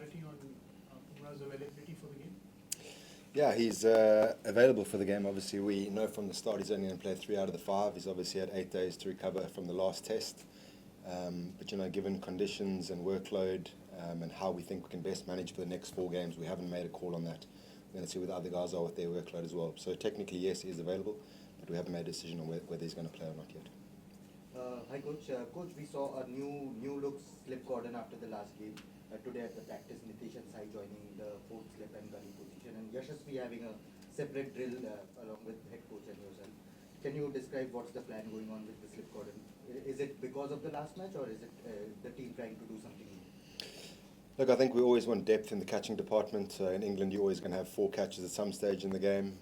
clarity on Bumrah's availability for the game? Yeah, he's available for the game. Obviously, we know from the start he's only going to play 3 out of the 5. He's obviously had 8 days to recover from the last test. But given conditions and workload and how we think we can best manage for the next 4 games, we haven't made a call on that. We're going to see what the other guys are with their workload as well. So technically, yes, he is available, but we haven't made a decision on whether he's going to play or not yet. Hi, Coach. Coach, we saw a new look slip cordon after the last game. Today at the practice, Nitish and Sai joining the 4th slip and gully position, and Jasprit having a separate drill along with head coach and yourself. Can you describe what's the plan going on with the slip cordon? Is it because of the last match, or is it the team trying to do something new? Look, I think we always want depth in the catching department. In England, you're always going to have 4 catches at some stage in the game.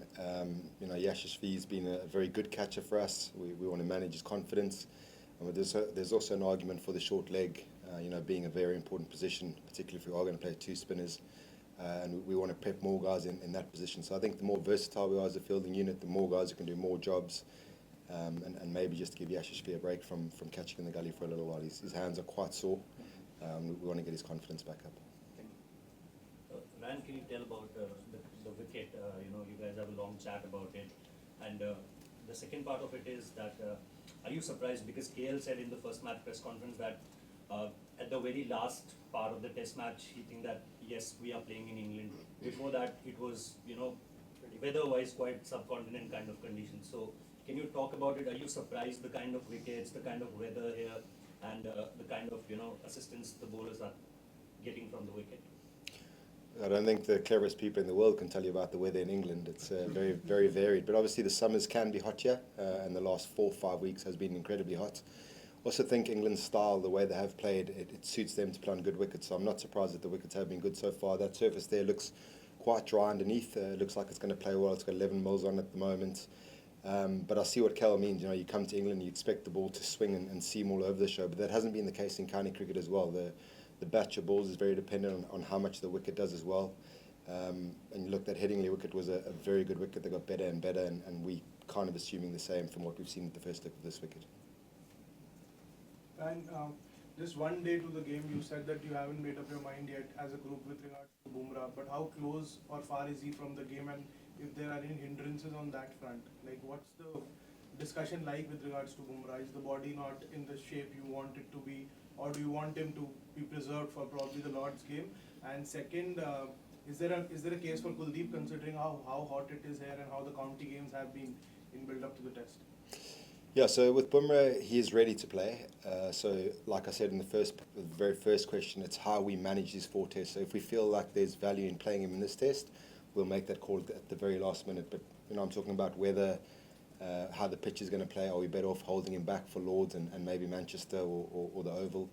Jasprit's been a very good catcher for us. We want to manage his confidence. And there's also an argument for the short leg, being a very important position, particularly if we are going to play 2 spinners. And we want to prep more guys in that position. So I think the more versatile we are as a fielding unit, the more guys who can do more jobs. And maybe just give Jasprit a break from catching in the gully for a little while. His hands are quite sore. We want to get his confidence back up. Ryan, can you tell about the wicket? You guys have a long chat about it. And the second part of it is that, are you surprised? Because KL said in the first match press conference that at the very last part of the test match, he think that, yes, we are playing in England. Before that, it was, weather-wise quite subcontinent kind of conditions. So can you talk about it? Are you surprised the kind of wickets, the kind of weather here, and the kind of assistance the bowlers are getting from the wicket? I don't think the cleverest people in the world can tell you about the weather in England. It's very, very varied. But obviously the summers can be hot here, and the last 4 or 5 weeks has been incredibly hot. Also think England's style, the way they have played, it suits them to play on good wickets. So I'm not surprised that the wickets have been good so far. That surface there looks quite dry underneath. Looks like it's going to play well. It's got 11 mils on at the moment. But I see what Cal means. You come to England, you expect the ball to swing and seam all over the show. But that hasn't been the case in county cricket as well. The batch of balls is very dependent on how much the wicket does as well. And you look, that Headingley wicket was a very good wicket. They got better and better, and we kind of assuming the same from what we've seen at the first look of this wicket. And just one day to the game, you said that you haven't made up your mind yet as a group with regards to Bumrah. But how close or far is he from the game, and if there are any hindrances on that front? Like, what's the discussion like with regards to Bumrah? Is the body not in the shape you want it to be, or do you want him to be preserved for probably the Lord's game? And second, is there a case for Kuldeep, considering how hot it is here and how the county games have been in build up to the test? Yeah, so with Bumrah, he is ready to play. So like I said in the very first question, it's how we manage these 4 tests. So if we feel like there's value in playing him in this test, we'll make that call at the very last minute. But I'm talking about whether how the pitch is going to play. Are we better off holding him back for Lords and maybe Manchester or the Oval?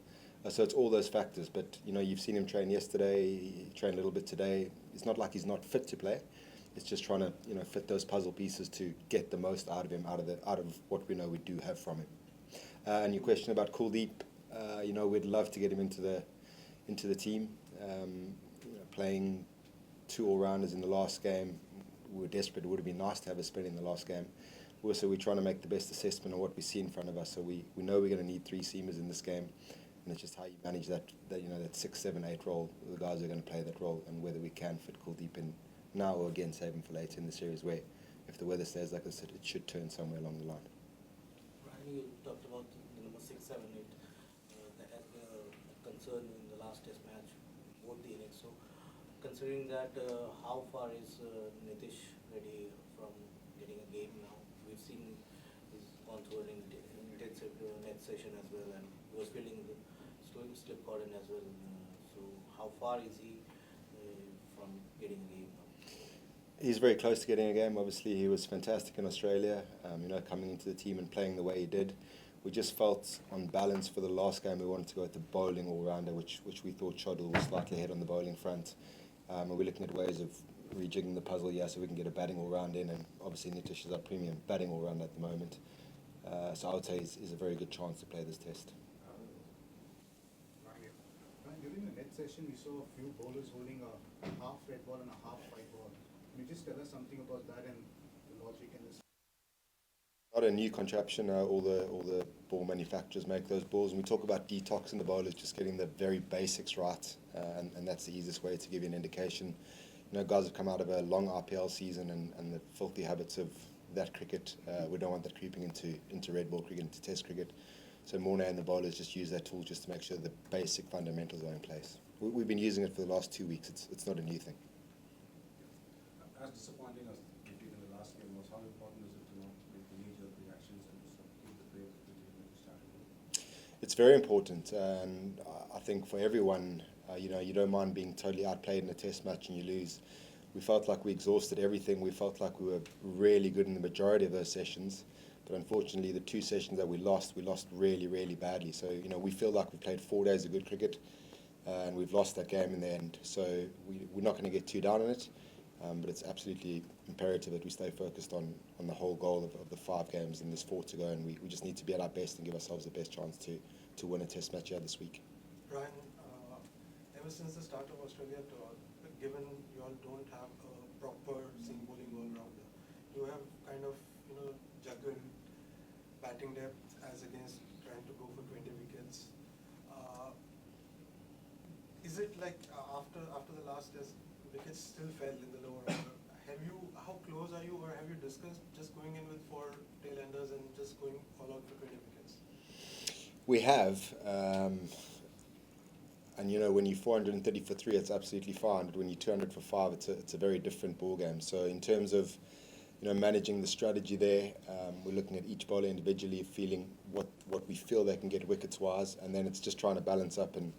So it's all those factors. But you've seen him train yesterday. He trained a little bit today. It's not like he's not fit to play. It's just trying to fit those puzzle pieces to get the most out of him, out of what we know we do have from him. And your question about Kuldeep, we'd love to get him into the team. Playing 2 all-rounders in the last game, we were desperate. It would have been nice to have a spin in the last game. Also, we're trying to make the best assessment of what we see in front of us. So we know we're going to need 3 seamers in this game, and it's just how you manage that 6, 7, 8 role. The guys are going to play that role, and whether we can fit Kuldeep in now or again save him for later in the series, where if the weather stays like this, it should turn somewhere along the line. Ryan, you talked about the number 6, 7, 8, the concern in the last test match, both the innings. So considering that, how far is Nitish ready from getting a game now? We've seen he's gone through an intensive net session as well, and he was feeling the slip cordon as well. So how far is he from getting a game now? He's very close to getting a game. Obviously, he was fantastic in Australia, coming into the team and playing the way he did. We just felt on balance for the last game we wanted to go with the bowling all-rounder, which we thought Shodl was slightly ahead on the bowling front. And we're looking at ways of rejigging the puzzle, so we can get a batting all-round in, and obviously Nitish is our premium batting all-round at the moment. So I would say he's a very good chance to play this test. During the net session, we saw a few bowlers holding a half red ball and a half white ball. Can you just tell us something about that and the logic in this? not a new contraption. All the ball manufacturers make those balls. And we talk about detoxing the bowlers, just getting the very basics right, and that's the easiest way to give you an indication. Guys have come out of a long IPL season and the filthy habits of that cricket. We don't want that creeping into red ball cricket, into Test cricket. So Morna and the bowlers just use that tool just to make sure the basic fundamentals are in place. We've been using it for the last 2 weeks. It's not a new thing. As disappointing as the defeat in the last game was, how important is it to not make the knee-jerk reactions and just keep the play that the team is starting? It's very important, and I think for everyone, you don't mind being totally outplayed in a Test match and you lose. We felt like we exhausted everything. We felt like we were really good in the majority of those sessions. But unfortunately, the 2 sessions that we lost really, really badly. So, we feel like we played 4 days of good cricket, and we've lost that game in the end. So we're not going to get too down on it, but it's absolutely imperative that we stay focused on the whole goal of the 5 games and there's 4 to go, and we just need to be at our best and give ourselves the best chance to win a Test match here this week. Ryan, ever since the start of Australia tour, given you all don't have a proper seam bowling all-rounder, you have kind of juggled batting depth as against trying to go for 20 wickets. Is it like after the last test, wickets still fell in the lower order? How close are you, or have you discussed just going in with 4 tail-enders and just going all out for 20 wickets? We have, and when you're 430 for 3, it's absolutely fine. But when you're 200 for 5, it's a very different ball game. So in terms of managing the strategy there, we're looking at each bowler individually, feeling what we feel they can get wickets wise, and then it's just trying to balance up and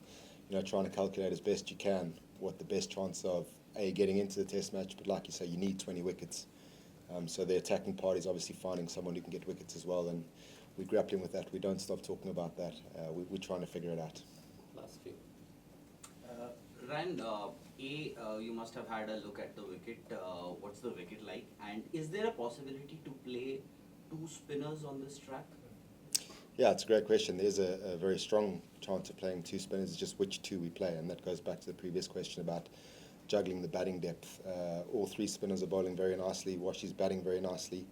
trying to calculate as best you can what the best chance of getting into the Test match. But like you say, you need 20 wickets. So the attacking party is obviously finding someone who can get wickets as well, and we're grappling with that. We don't stop talking about that. We're trying to figure it out. Last few. Ryan, you must have had a look at the wicket. What's the wicket like? And is there a possibility to play 2 spinners on this track? Yeah, it's a great question. There's a very strong chance of playing 2 spinners. It's just which 2 we play, and that goes back to the previous question about juggling the batting depth. All 3 spinners are bowling very nicely. Washi's batting very nicely.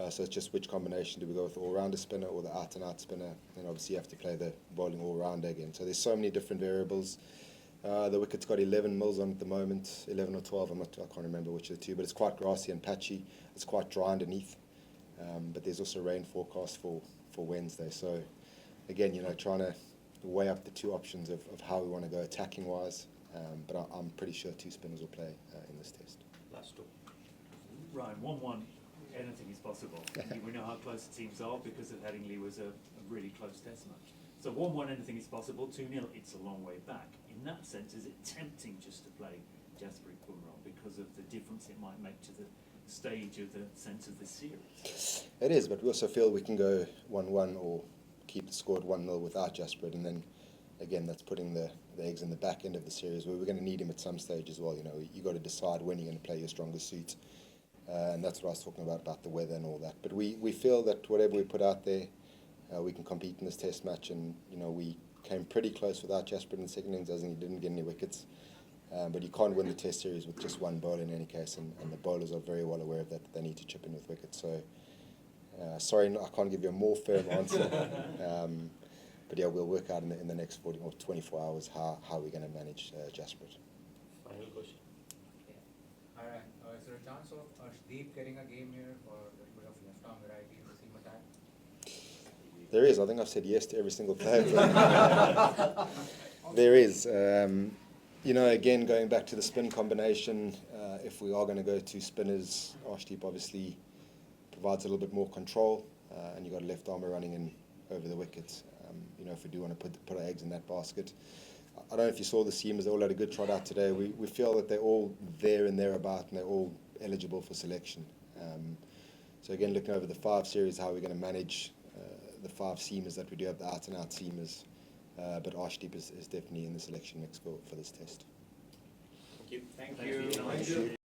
So it's just which combination do we go with, the all-rounder spinner or the out-and-out spinner? And obviously you have to play the bowling all-rounder again. So there's so many different variables. The wicket's got 11 mils on at the moment, 11 or 12, I can't remember which of the 2, but it's quite grassy and patchy. It's quite dry underneath. But there's also rain forecast for Wednesday. So again, trying to weigh up the 2 options of how we want to go attacking-wise. But I'm pretty sure 2 spinners will play in this test. Last 2. Ryan, 1-1, anything is possible. We know how close the teams are because of Headingley was a really close Test match. So 1-1, anything is possible. 2-0, it's a long way back. In that sense, is it tempting just to play Jasprit Bumrah because of the difference it might make to the stage of the sense of the series? It is, but we also feel we can go 1-1 or keep the score at 1-0 without Jasprit, and then again that's putting the eggs in the back end of the series where we're going to need him at some stage as well. You got to decide when you're going to play your strongest suit, and that's what I was talking about the weather and all that. But we feel that whatever we put out there, we can compete in this Test match, and we came pretty close without Jasprit in the second innings, as in he didn't get any wickets. But you can't win the Test series with just one bowler in any case, and the bowlers are very well aware of that. They need to chip in with wickets. So, sorry, I can't give you a more firm answer. But yeah, we'll work out in the next 40 or 24 hours how we're going to manage Jasprit. Final question. All right. Is there a chance of Arshdeep getting a game here for a little bit of left-arm variety in the seam attack? There is. I think I've said yes to every single player. There is. Again, going back to the spin combination, if we are going to go 2 spinners, Arshdeep obviously provides a little bit more control, and you've got a left armer running in over the wickets. If we do want to put our eggs in that basket. I don't know if you saw the seamers, they all had a good trot out today. We feel that they're all there and thereabout, and they're all eligible for selection. So again, looking over the 5 series, how we're going to manage the 5 seamers that we do have, the out-and-out seamers. But Arshdeep is definitely in the selection mix for this test. Thank you. Thank you.